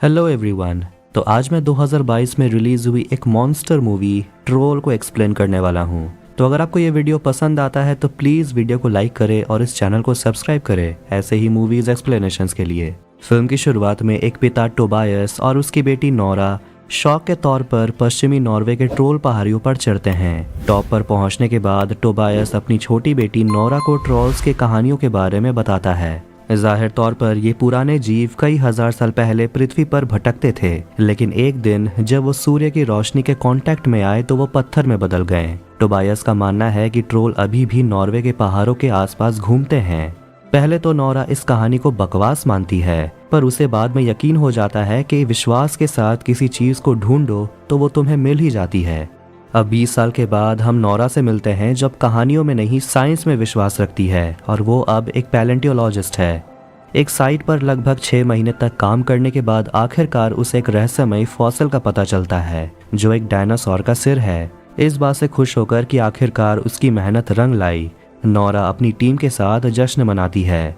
Hello everyone. तो आज मैं 2022 में रिलीज हुई एक मॉन्स्टर मूवी ट्रोल को एक्सप्लेन करने वाला हूँ। तो अगर आपको ये वीडियो पसंद आता है तो प्लीज़ वीडियो को लाइक करें और इस चैनल को सब्सक्राइब करें ऐसे ही मूवीज़ एक्सप्लेनेशंस के लिए। फिल्म की शुरुआत में एक पिता टोबायस और उसकी बेटी नोरा शौक के तौर पर पश्चिमी नॉर्वे के ट्रोल पहाड़ियों पर चढ़ते हैं। टॉप पर पहुंचने के बाद टोबायस अपनी छोटी बेटी नोरा को ट्रोल्स की कहानियों के बारे में बताता है। जाहिर तौर पर ये पुराने जीव कई हजार साल पहले पृथ्वी पर भटकते थे, लेकिन एक दिन जब वो सूर्य की रोशनी के कांटेक्ट में आए तो वो पत्थर में बदल गए। टोबायस का मानना है कि ट्रोल अभी भी नॉर्वे के पहाड़ों के आसपास घूमते हैं। पहले तो नोरा इस कहानी को बकवास मानती है, पर उसे बाद में यकीन हो जाता है कि विश्वास के साथ किसी चीज को ढूंढो तो वो तुम्हें मिल ही जाती है। अब 20 साल के बाद हम नोरा से मिलते हैं, जब कहानियों में नहीं साइंस में विश्वास रखती है और वो अब एक पैलेंटियोलॉजिस्ट है। एक साइट पर लगभग 6 महीने तक काम करने के बाद आखिरकार उसे एक रहस्यमयी फॉसिल का पता चलता है जो एक डायनासोर का सिर है। इस बात से खुश होकर कि आखिरकार उसकी मेहनत रंग लाई, नोरा अपनी टीम के साथ जश्न मनाती है।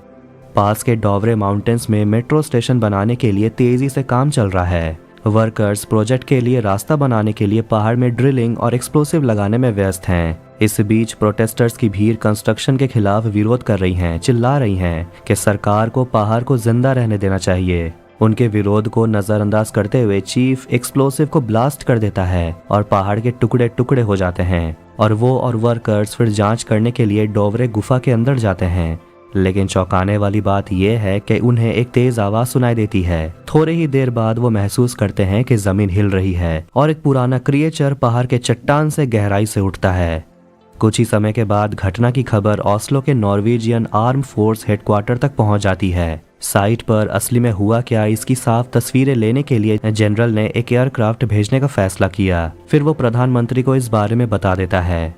पास के डोवरे माउंटेन्स में मेट्रो स्टेशन बनाने के लिए तेजी से काम चल रहा है। वर्कर्स प्रोजेक्ट के लिए रास्ता बनाने के लिए पहाड़ में ड्रिलिंग और एक्सप्लोसिव लगाने में व्यस्त हैं। इस बीच प्रोटेस्टर्स की भीड़ कंस्ट्रक्शन के खिलाफ विरोध कर रही हैं, चिल्ला रही हैं कि सरकार को पहाड़ को जिंदा रहने देना चाहिए। उनके विरोध को नजरअंदाज करते हुए चीफ एक्सप्लोसिव को ब्लास्ट कर देता है और पहाड़ के टुकड़े टुकड़े हो जाते हैं और वो और वर्कर्स फिर जांच करने के लिए डोवरे गुफा के अंदर जाते हैं। लेकिन चौंकाने वाली बात यह है कि उन्हें एक तेज आवाज सुनाई देती है। थोड़ी ही देर बाद वो महसूस करते हैं कि जमीन हिल रही है और एक पुराना क्रिएचर पहाड़ के चट्टान से गहराई से उठता है। कुछ ही समय के बाद घटना की खबर ओस्लो के नॉर्वेजियन आर्म फोर्स हेडक्वार्टर तक पहुंच जाती है। साइट पर असली में हुआ क्या, इसकी साफ तस्वीरें लेने के लिए जनरल ने एक एयरक्राफ्ट भेजने का फैसला किया। फिर वो प्रधानमंत्री को इस बारे में बता देता है।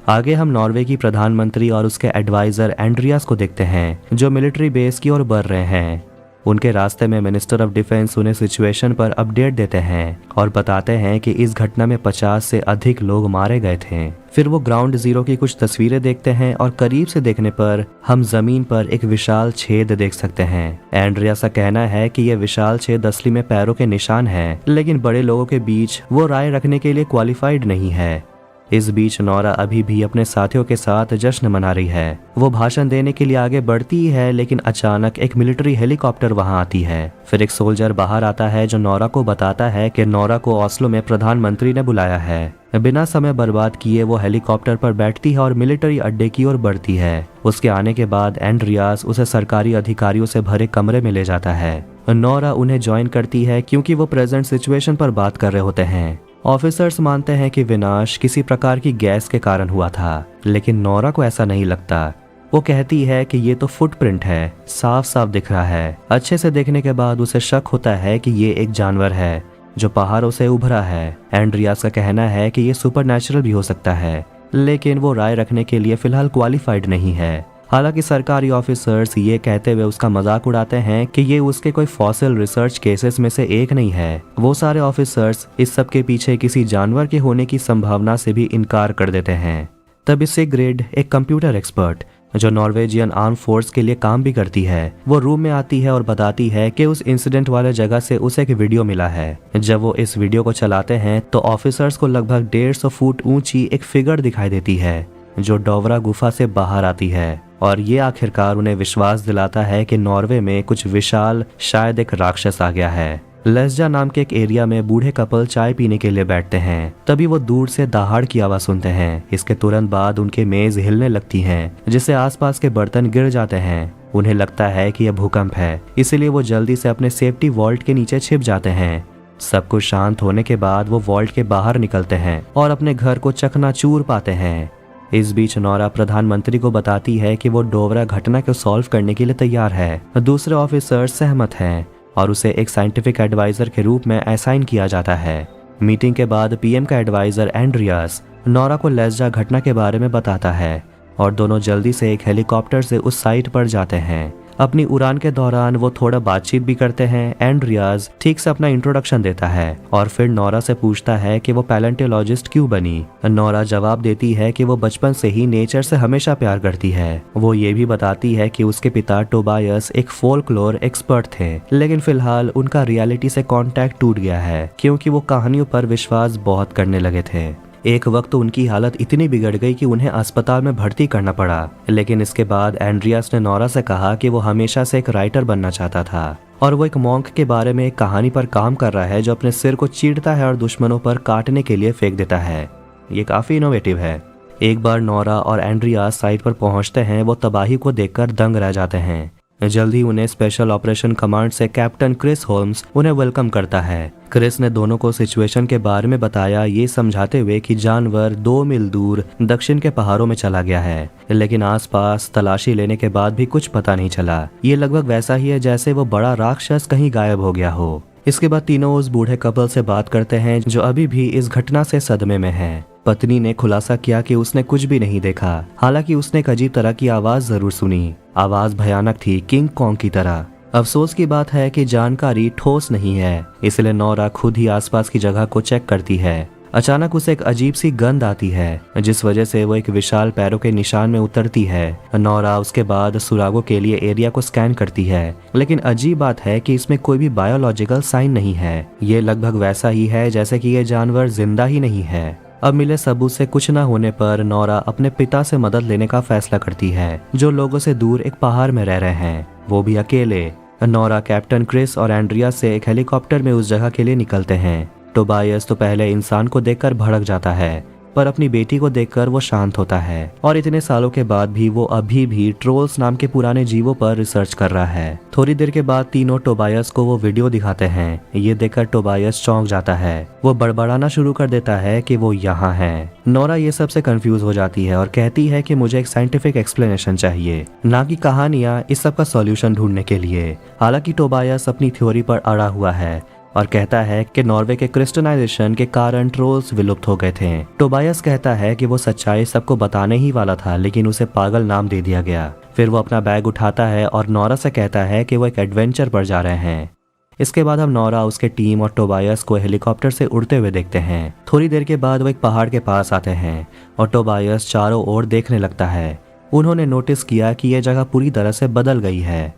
आगे हम नॉर्वे की प्रधानमंत्री और उसके एडवाइजर एंड्रियास को देखते हैं, जो मिलिट्री बेस की ओर बढ़ रहे हैं। उनके रास्ते में मिनिस्टर ऑफ डिफेंस उन्हें सिचुएशन पर अपडेट देते हैं और बताते हैं कि इस घटना में 50 से अधिक लोग मारे गए थे। फिर वो ग्राउंड जीरो की कुछ तस्वीरें देखते हैं और करीब से देखने पर हम जमीन पर एक विशाल छेद देख सकते हैं। एंड्रियास का कहना है कि यह विशाल छेद असली में पैरों के निशान है, लेकिन बड़े लोगों के बीच वो राय रखने के लिए क्वालिफाइड नहीं है। इस बीच नोरा अभी भी अपने साथियों के साथ जश्न मना रही है। वो भाषण देने के लिए आगे बढ़ती है, लेकिन अचानक एक मिलिट्री हेलीकॉप्टर वहां आती है। फिर एक सोल्जर बाहर आता है जो नोरा को बताता है कि नोरा को ओस्लो में प्रधानमंत्री ने बुलाया है। बिना समय बर्बाद किए वो हेलीकॉप्टर पर बैठती है और मिलिट्री अड्डे की ओर बढ़ती है। उसके आने के बाद एंड्रियास उसे सरकारी अधिकारियों से भरे कमरे में ले जाता है। नोरा उन्हें ज्वाइन करती है क्योंकि वो प्रेजेंट सिचुएशन पर बात कर रहे होते हैं। ऑफिसर्स मानते हैं कि विनाश किसी प्रकार की गैस के कारण हुआ था, लेकिन नोरा को ऐसा नहीं लगता। वो कहती है कि ये तो फुटप्रिंट है, साफ साफ दिख रहा है। अच्छे से देखने के बाद उसे शक होता है कि ये एक जानवर है जो पहाड़ों से उभरा है। एंड्रियास का कहना है कि ये सुपरनैचुरल भी हो सकता है, लेकिन वो राय रखने के लिए फिलहाल क्वालिफाइड नहीं है। हालांकि सरकारी ऑफिसर्स ये कहते हुए उसका मजाक उड़ाते हैं कि ये उसके कोई फॉसिल रिसर्च केसेस में से एक नहीं है। वो सारे ऑफिसर्स इस सब के पीछे किसी जानवर के होने की संभावना से भी इनकार कर देते हैं। तब सिग्रिड, एक कंप्यूटर एक्सपर्ट जो नॉर्वेजियन आर्म फोर्स के लिए काम भी करती है, वो रूम में आती है और बताती है कि उस इंसिडेंट वाले जगह से उसे एक वीडियो मिला है। जब वो इस वीडियो को चलाते हैं तो ऑफिसर्स को लगभग 150 फुट ऊंची एक फिगर दिखाई देती है जो डोवरा गुफा से बाहर आती है, और ये आखिरकार उन्हें विश्वास दिलाता है कि नॉर्वे में कुछ विशाल, शायद एक राक्षस आ गया है। लेस्जा नाम के एक एरिया में बूढ़े कपल चाय पीने के लिए बैठते हैं। तभी वो दूर से दहाड़ की आवाज सुनते हैं। इसके तुरंत बाद उनके मेज हिलने लगती हैं, जिससे आसपास के बर्तन गिर जाते हैं। उन्हें लगता है कि यह भूकंप है, इसीलिए वो जल्दी से अपने सेफ्टी वॉल्ट के नीचे छिप जाते हैं। सब कुछ शांत होने के बाद वो वॉल्ट के बाहर निकलते हैं और अपने घर को चकनाचूर पाते हैं। इस बीच नोरा प्रधानमंत्री को बताती है कि वो डोवरा घटना को सॉल्व करने के लिए तैयार है। दूसरे ऑफिसर सहमत हैं और उसे एक साइंटिफिक एडवाइजर के रूप में असाइन किया जाता है। मीटिंग के बाद पीएम का एडवाइजर एंड्रियास नोरा को लेस्जा घटना के बारे में बताता है और दोनों जल्दी से एक हेलीकॉप्टर से उस साइट पर जाते हैं। अपनी उड़ान के दौरान वो थोड़ा बातचीत भी करते हैं। एंड्रियास ठीक से अपना इंट्रोडक्शन देता है और फिर नोरा से पूछता है कि वो पैलेंटोलॉजिस्ट क्यों बनी। नोरा जवाब देती है कि वो बचपन से ही नेचर से हमेशा प्यार करती है। वो ये भी बताती है कि उसके पिता टोबायस एक फोल्कलोर एक्सपर्ट थे, लेकिन फिलहाल उनका रियलिटी से कांटेक्ट टूट गया है क्योंकि वो कहानियों पर विश्वास बहुत करने लगे थे। एक वक्त उनकी हालत इतनी बिगड़ गई कि उन्हें अस्पताल में भर्ती करना पड़ा, लेकिन इसके बाद एंड्रियास ने नोरा से कहा कि वो हमेशा से एक राइटर बनना चाहता था और वो एक मॉन्क के बारे में एक कहानी पर काम कर रहा है जो अपने सिर को चीरता है और दुश्मनों पर काटने के लिए फेंक देता है। ये काफी इनोवेटिव है। एक बार नोरा और एंड्रियास साइट पर पहुंचते हैं। वो तबाही को देखकर दंग रह जाते हैं। जल्दी उन्हें स्पेशल ऑपरेशन कमांड से कैप्टन क्रिस होल्म्स उन्हें वेलकम करता है। क्रिस ने दोनों को सिचुएशन के बारे में बताया, ये समझाते हुए कि जानवर 2 मील दूर दक्षिण के पहाड़ों में चला गया है, लेकिन आसपास तलाशी लेने के बाद भी कुछ पता नहीं चला। ये लगभग वैसा ही है जैसे वो बड़ा राक्षस कहीं गायब हो गया हो। इसके बाद तीनों उस बूढ़े कपल से बात करते हैं जो अभी भी इस घटना से सदमे में है। पत्नी ने खुलासा किया कि उसने कुछ भी नहीं देखा, हालांकि उसने एक अजीब तरह की आवाज जरूर सुनी। आवाज भयानक थी, किंग कॉन्ग की तरह। अफसोस की बात है कि जानकारी ठोस नहीं है, इसलिए नोरा खुद ही आसपास की जगह को चेक करती है। अचानक उसे एक अजीब सी गंध आती है, जिस वजह से वो एक विशाल पैरों के निशान में उतरती है। नोरा उसके बाद सुरागों के लिए एरिया को स्कैन करती है, लेकिन अजीब बात है कि इसमें कोई भी बायोलॉजिकल साइन नहीं है। ये लगभग वैसा ही है जैसे कि ये जानवर जिंदा ही नहीं है। अब मिले सबूत से कुछ न होने पर नोरा अपने पिता से मदद लेने का फैसला करती है, जो लोगों से दूर एक पहाड़ में रह रहे हैं, वो भी अकेले। नोरा कैप्टन क्रिस और एंड्रियास से एक हेलीकॉप्टर में उस जगह के लिए निकलते हैं। टोबायस तो पहले इंसान को देखकर भड़क जाता है, पर अपनी बेटी को देखकर वो शांत होता है और इतने सालों के बाद भी वो अभी भी ट्रोल्स नाम के पुराने जीवों पर रिसर्च कर रहा है। थोड़ी देर के बाद तीनों टोबायस को वो वीडियो दिखाते हैं। ये देखकर टोबायस चौंक जाता है। वो बड़बड़ाना शुरू कर देता है कि वो यहाँ है। नोरा ये सब से कंफ्यूज हो जाती है और कहती है कि मुझे एक साइंटिफिक एक्सप्लेनेशन चाहिए, ना कि कहानियां इस सब का सॉल्यूशन ढूंढने के लिए। हालांकि टोबायस अपनी थ्योरी पर अड़ा हुआ है और कहता है कि नॉर्वे के क्रिस्टियनाइजेशन के कारण ट्रोल्स विलुप्त हो गए थे। टोबायस कहता है कि वो सच्चाई सबको बताने ही वाला था, लेकिन उसे पागल नाम दे दिया गया। फिर वो अपना बैग उठाता है और नोरा से कहता है कि वो एक एडवेंचर पर जा रहे हैं। इसके बाद हम नोरा, उसके टीम और टोबायस को हेलीकॉप्टर से उड़ते हुए देखते हैं। थोड़ी देर के बाद वो एक पहाड़ के पास आते हैं और टोबायस चारों ओर देखने लगता है। उन्होंने नोटिस किया कि यह जगह पूरी तरह से बदल गई है।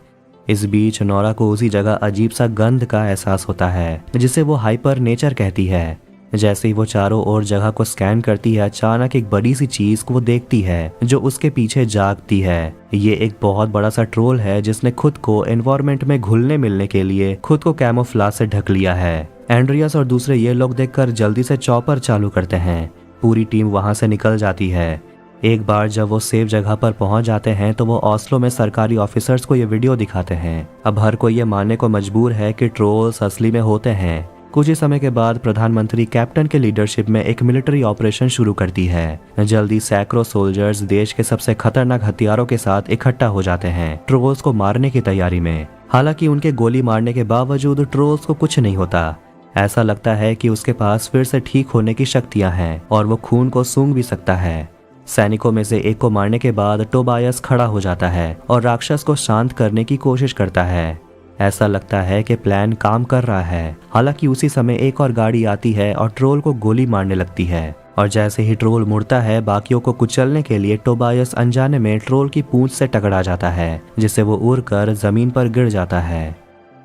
इस बीच नोरा को उसी जगह अजीब सा गंध का एहसास होता है, जिसे वो हाइपर नेचर कहती है। जैसे ही वो चारों ओर जगह को स्कैन करती है, अचानक एक बड़ी सी चीज को वो देखती है जो उसके पीछे जागती है। ये एक बहुत बड़ा सा ट्रोल है जिसने खुद को एनवायरनमेंट में घुलने मिलने के लिए खुद को कैमोफ्लेज से ढक लिया है। एंड्रियास और दूसरे ये लोग देखकर जल्दी से चॉपर चालू करते हैं। पूरी टीम वहां से निकल जाती है। एक बार जब वो सेफ जगह पर पहुंच जाते हैं तो वो ऑस्लो में सरकारी ऑफिसर्स को ये वीडियो दिखाते हैं। अब हर कोई ये मानने को मजबूर है कि ट्रोल्स असली में होते हैं। कुछ ही समय के बाद प्रधानमंत्री कैप्टन के लीडरशिप में एक मिलिट्री ऑपरेशन शुरू करती है। जल्दी सैकड़ों सोल्जर्स देश के सबसे खतरनाक हथियारों के साथ इकट्ठा हो जाते हैं ट्रोल्स को मारने की तैयारी में। हालांकि उनके गोली मारने के बावजूद ट्रोल्स को कुछ नहीं होता। ऐसा लगता है कि उसके पास फिर से ठीक होने की शक्तियां हैं और वो खून को सूंघ भी सकता है। सैनिकों में से एक को मारने के बाद टोबायस खड़ा हो जाता है और राक्षस को शांत करने की कोशिश करता है। ऐसा लगता है कि प्लान काम कर रहा है। हालांकि उसी समय एक और गाड़ी आती है और ट्रोल को गोली मारने लगती है और जैसे ही ट्रोल मुड़ता है बाकियों को कुचलने के लिए, टोबायस अनजाने में ट्रोल की पूंछ से टकरा जाता है, जिससे वो उड़कर जमीन पर गिर जाता है।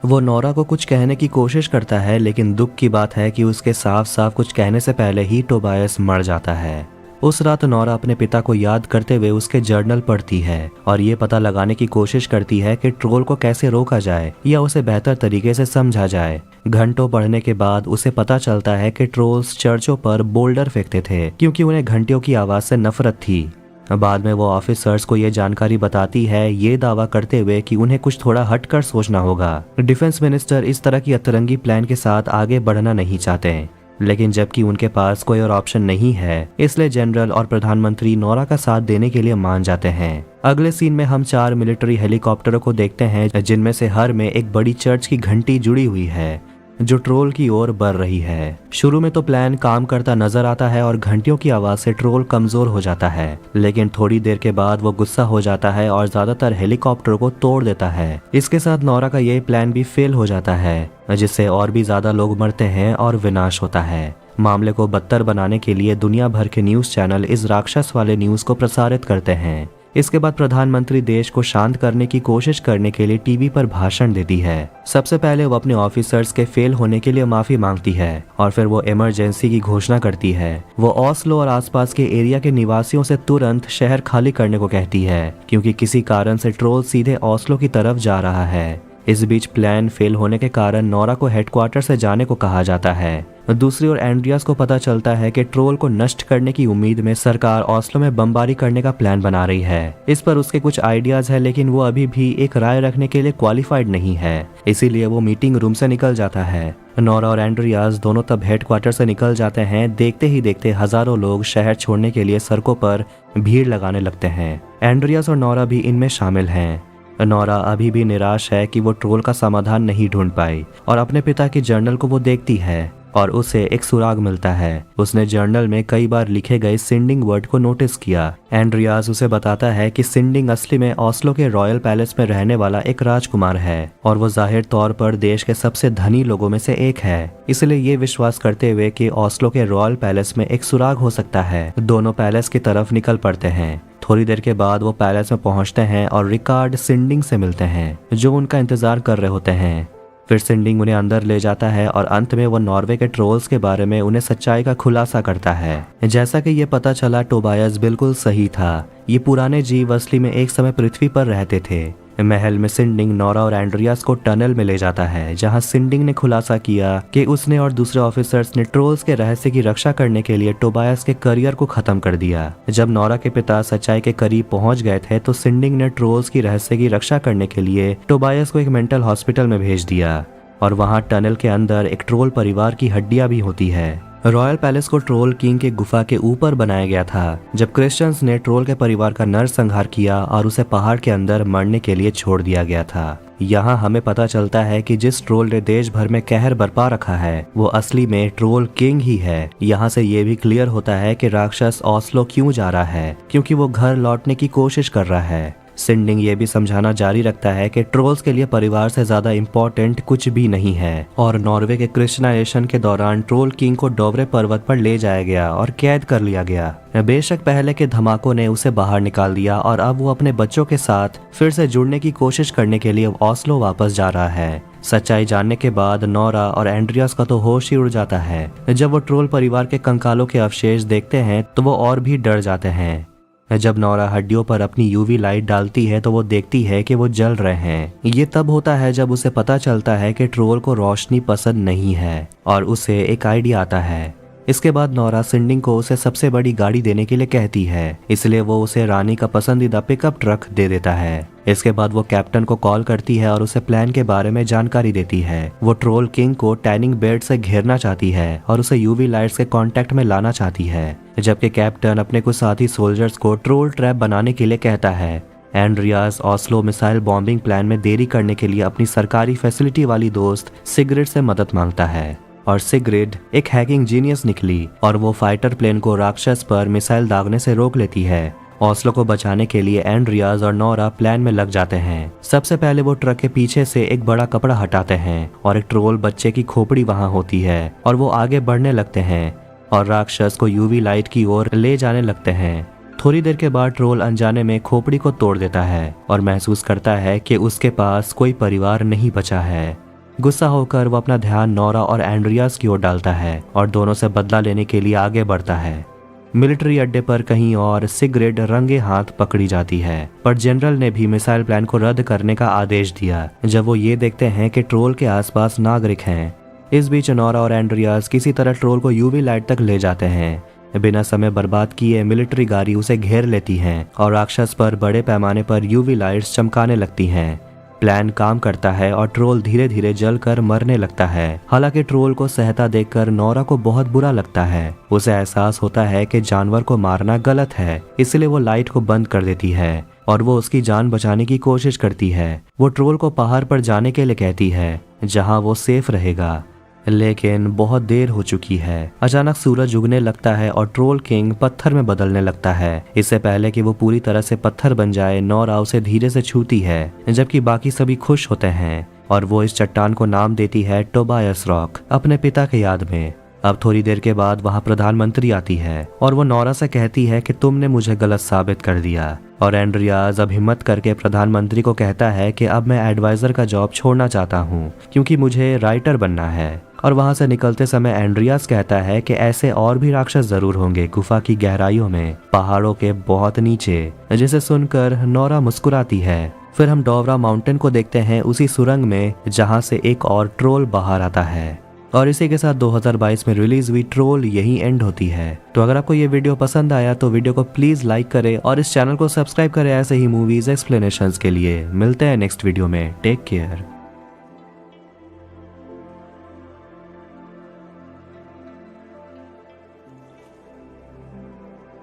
वो नोरा को कुछ कहने की कोशिश करता है, लेकिन दुख की बात है कि उसके साफ साफ कुछ कहने से पहले ही टोबायस मर जाता है। उस रात नोरा अपने पिता को याद करते हुए उसके जर्नल पढ़ती है और ये पता लगाने की कोशिश करती है कि ट्रोल को कैसे रोका जाए या उसे बेहतर तरीके से समझा जाए। घंटों पढ़ने के बाद उसे पता चलता है कि ट्रोल्स चर्चों पर बोल्डर फेंकते थे क्योंकि उन्हें घंटियों की आवाज से नफरत थी। बाद में वो ऑफिसर्स को ये जानकारी बताती है, ये दावा करते हुए कि उन्हें कुछ थोड़ा हटकर सोचना होगा। डिफेंस मिनिस्टर इस तरह की अतरंगी प्लान के साथ आगे बढ़ना नहीं चाहते, लेकिन जबकि उनके पास कोई और ऑप्शन नहीं है, इसलिए जनरल और प्रधानमंत्री नोरा का साथ देने के लिए मान जाते हैं। अगले सीन में हम 4 मिलिट्री हेलीकॉप्टरों को देखते हैं, जिनमें से हर में एक बड़ी चर्च की घंटी जुड़ी हुई है। जो ट्रोल की ओर बढ़ रही है। शुरू में तो प्लान काम करता नजर आता है और घंटियों की आवाज से ट्रोल कमजोर हो जाता है, लेकिन थोड़ी देर के बाद वो गुस्सा हो जाता है और ज्यादातर हेलीकॉप्टर को तोड़ देता है। इसके साथ नोरा का यही प्लान भी फेल हो जाता है, जिससे और भी ज्यादा लोग मरते हैं और विनाश होता है। मामले को बदतर बनाने के लिए दुनिया भर के न्यूज चैनल इस राक्षस वाले न्यूज को प्रसारित करते हैं। इसके बाद प्रधानमंत्री देश को शांत करने की कोशिश करने के लिए टीवी पर भाषण देती है। सबसे पहले वो अपने ऑफिसर्स के फेल होने के लिए माफी मांगती है और फिर वो इमरजेंसी की घोषणा करती है। वो ओस्लो और आसपास के एरिया के निवासियों से तुरंत शहर खाली करने को कहती है, क्योंकि किसी कारण से ट्रोल सीधे ओस्लो की तरफ जा रहा है। इस बीच प्लान फेल होने के कारण नोरा को हेडक्वार्टर से जाने को कहा जाता है। दूसरी ओर एंड्रियास को पता चलता है कि ट्रोल को नष्ट करने की उम्मीद में सरकार ओस्लो में बमबारी करने का प्लान बना रही है। इस पर उसके कुछ आइडियाज है, लेकिन वो अभी भी एक राय रखने के लिए क्वालिफाइड नहीं है, इसीलिए वो मीटिंग रूम से निकल जाता है। नोरा और एंड्रियास दोनों तब हेडक्वार्टर से निकल जाते हैं। देखते ही देखते हजारों लोग शहर छोड़ने के लिए सड़कों पर भीड़ लगाने लगते हैं। एंड्रियास और नोरा भी इनमें शामिल हैं। नोरा अभी भी निराश है कि वो ट्रोल का समाधान नहीं ढूंढ पाई और अपने पिता के जर्नल को वो देखती है और उसे एक सुराग मिलता है। उसने जर्नल में कई बार लिखे गए सिंडिंग वर्ड को नोटिस किया। एंड्रियास उसे बताता है कि सिंडिंग असली में ओस्लो के रॉयल पैलेस में रहने वाला एक राजकुमार है और वो जाहिर तौर पर देश के सबसे धनी लोगों में से एक है। इसलिए ये विश्वास करते हुए कि ओस्लो के रॉयल पैलेस में एक सुराग हो सकता है, दोनों पैलेस की तरफ निकल पड़ते हैं। थोड़ी देर के बाद वो पैलेस में पहुंचते हैं और रिकार्ड सिंडिंग से मिलते हैं, जो उनका इंतजार कर रहे होते हैं। फिर सिंडिंग उन्हें अंदर ले जाता है और अंत में वो नॉर्वे के ट्रोल्स के बारे में उन्हें सच्चाई का खुलासा करता है। जैसा कि ये पता चला, टोबायस बिल्कुल सही था। ये पुराने जीव असली में एक समय पृथ्वी पर रहते थे। महल में सिंडिंग नोरा और एंड्रियास को टनल में ले जाता है, जहां सिंडिंग ने खुलासा किया कि उसने और दूसरे ऑफिसर्स ने ट्रोल्स के रहस्य की रक्षा करने के लिए टोबायस के करियर को खत्म कर दिया। जब नोरा के पिता सच्चाई के करीब पहुंच गए थे तो सिंडिंग ने ट्रोल्स की रहस्य की रक्षा करने के लिए टोबायस को एक मेंटल हॉस्पिटल में भेज दिया और वहां टनल के अंदर एक ट्रोल परिवार की हड्डियां भी होती है। रॉयल पैलेस को ट्रोल किंग के गुफा के ऊपर बनाया गया था, जब क्रिश्चियंस ने ट्रोल के परिवार का नरसंहार किया और उसे पहाड़ के अंदर मरने के लिए छोड़ दिया गया था। यहाँ हमें पता चलता है कि जिस ट्रोल ने देश भर में कहर बरपा रखा है वो असली में ट्रोल किंग ही है। यहाँ से ये भी क्लियर होता है कि राक्षस ओस्लो क्यों जा रहा है, क्योंकि वो घर लौटने की कोशिश कर रहा है। सिंडिंग ये भी समझाना जारी रखता है कि ट्रोल्स के लिए परिवार से ज्यादा इम्पोर्टेंट कुछ भी नहीं है और नॉर्वे के क्रिश्चियनाइजेशन के दौरान ट्रोल किंग को डोवरे पर्वत पर ले जाया गया और कैद कर लिया गया। बेशक पहले के धमाकों ने उसे बाहर निकाल दिया और अब वो अपने बच्चों के साथ फिर से जुड़ने की कोशिश करने के लिए ओस्लो वापस जा रहा है। सच्चाई जानने के बाद नोरा और एंड्रियास का तो होश ही उड़ जाता है। जब वो ट्रोल परिवार के कंकालों के अवशेष देखते हैं तो वो और भी डर जाते हैं। जब नोरा हड्डियों पर अपनी यूवी लाइट डालती है तो वो देखती है कि वो जल रहे हैं। ये तब होता है जब उसे पता चलता है कि ट्रोल को रोशनी पसंद नहीं है और उसे एक आइडिया आता है। इसके बाद नोरा सिंडिंग को उसे सबसे बड़ी गाड़ी देने के लिए कहती है, इसलिए वो उसे रानी का पसंदीदा पिकअप ट्रक दे देता है। इसके बाद वो कैप्टन को कॉल करती है और उसे प्लान के बारे में जानकारी देती है। वो ट्रोल किंग को टैनिंग बेड से घेरना चाहती है और उसे यूवी लाइट्स के कांटेक्ट में लाना चाहती है, जबकि कैप्टन अपने कुछ साथी सोल्जर्स को ट्रोल ट्रैप बनाने के लिए कहता है। Andreas Oslo missile bombing plan में देरी करने के लिए अपनी सरकारी फैसिलिटी वाली दोस्त सिग्रिड से मदद मांगता है और सिग्रिड एक हैकिंग जीनियस निकली और वो फाइटर प्लेन को राक्षस पर मिसाइल दागने से रोक लेती है। ओस्लो को बचाने के लिए एंड्रियास और नोरा प्लान में लग जाते हैं। सबसे पहले वो ट्रक के पीछे से एक बड़ा कपड़ा हटाते हैं और एक ट्रोल बच्चे की खोपड़ी वहां होती है और वो आगे बढ़ने लगते हैं और राक्षस को यूवी लाइट की ओर ले जाने लगते हैं। थोड़ी देर के बाद ट्रोल अनजाने में खोपड़ी को तोड़ देता है और महसूस करता है कि उसके पास कोई परिवार नहीं बचा है। गुस्सा होकर वो अपना ध्यान नोरा और एंड्रियास की ओर डालता है और दोनों से बदला लेने के लिए आगे बढ़ता है। मिलिट्री अड्डे पर कहीं और सिग्रिड रंगे हाथ पकड़ी जाती है, पर जनरल ने भी मिसाइल प्लान को रद्द करने का आदेश दिया जब वो ये देखते हैं कि ट्रोल के आसपास नागरिक हैं। इस बीच नोरा और एंड्रियास किसी तरह ट्रोल को यूवी लाइट तक ले जाते हैं। बिना समय बर्बाद किए मिलिट्री गाड़ी उसे घेर लेती है और राक्षस पर बड़े पैमाने पर यूवी लाइट्स चमकाने लगती हैं। प्लान काम करता है और ट्रोल धीरे धीरे जलकर मरने लगता है। हालांकि ट्रोल को सहता देखकर नोरा को बहुत बुरा लगता है। उसे एहसास होता है कि जानवर को मारना गलत है, इसलिए वो लाइट को बंद कर देती है और वो उसकी जान बचाने की कोशिश करती है। वो ट्रोल को पहाड़ पर जाने के लिए कहती है, जहां वो सेफ रहेगा। लेकिन बहुत देर हो चुकी है। अचानक सूरज उगने लगता है और ट्रोल किंग पत्थर में बदलने लगता है। इससे पहले कि वो पूरी तरह से पत्थर बन जाए, नोरा उसे धीरे से छूती है, जबकि बाकी सभी खुश होते हैं और वो इस चट्टान को नाम देती है टोबायस रॉक, अपने पिता के याद में। अब थोड़ी देर के बाद वहाँ प्रधानमंत्री आती है और वो नोरा से कहती है कि तुमने मुझे गलत साबित कर दिया। और एंड्रियाज अब हिम्मत करके प्रधानमंत्री को कहता है कि अब मैं एडवाइजर का जॉब छोड़ना चाहता हूँ क्योंकि मुझे राइटर बनना है। और वहाँ से निकलते समय एंड्रियास कहता है कि ऐसे और भी राक्षस जरूर होंगे गुफा की गहराइयों में, पहाड़ों के बहुत नीचे, जिसे सुनकर नोरा मुस्कुराती है। फिर हम डोवरा माउंटेन को देखते हैं, उसी सुरंग में जहाँ से एक और ट्रोल बाहर आता है। और इसी के साथ 2022 में रिलीज हुई ट्रोल यही एंड होती है। तो अगर आपको ये वीडियो पसंद आया तो वीडियो को प्लीज लाइक करें और इस चैनल को सब्सक्राइब करें ऐसे ही मूवीज एक्सप्लेनेशंस के लिए। मिलते हैं नेक्स्ट वीडियो में। Take care.